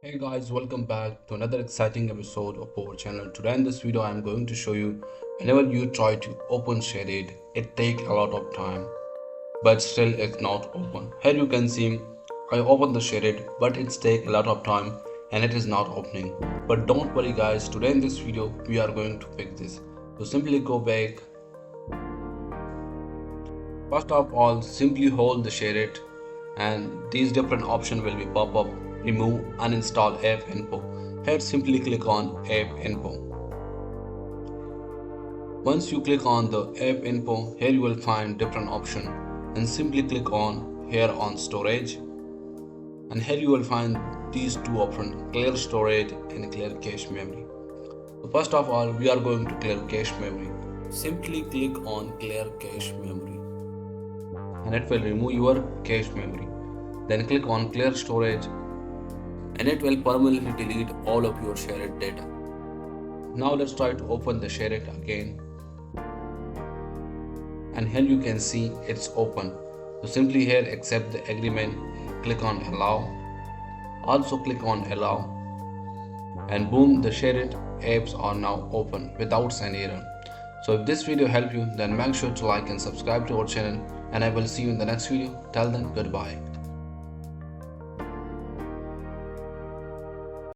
Hey guys, welcome back to another exciting episode of our channel. Today in this video I am going to show you whenever you try to open SHAREit, it takes a lot of time but still it's not open. Here you can see I opened the SHAREit but it's take a lot of time and it is not opening. But don't worry guys, today in this video we are going to fix this. So simply go back. First of all, simply hold the SHAREit and these different options will be pop up. Remove uninstall app info. Here simply click on app info. Once you click on the app info, here you will find different option and simply click on here on storage, and here you will find these two options, clear storage and clear cache memory. So first of all, we are going to clear cache memory. Simply click on clear cache memory and it will remove your cache memory. Then click on clear storage and it will permanently delete all of your SHAREit data. Now let's try to open the SHAREit again, and here you can see it's open. So simply here accept the agreement, click on allow, also click on allow, and boom, the SHAREit apps are now open without any error. So if this video helped you, then make sure to like and subscribe to our channel, and I will see you in the next video. Till then, goodbye.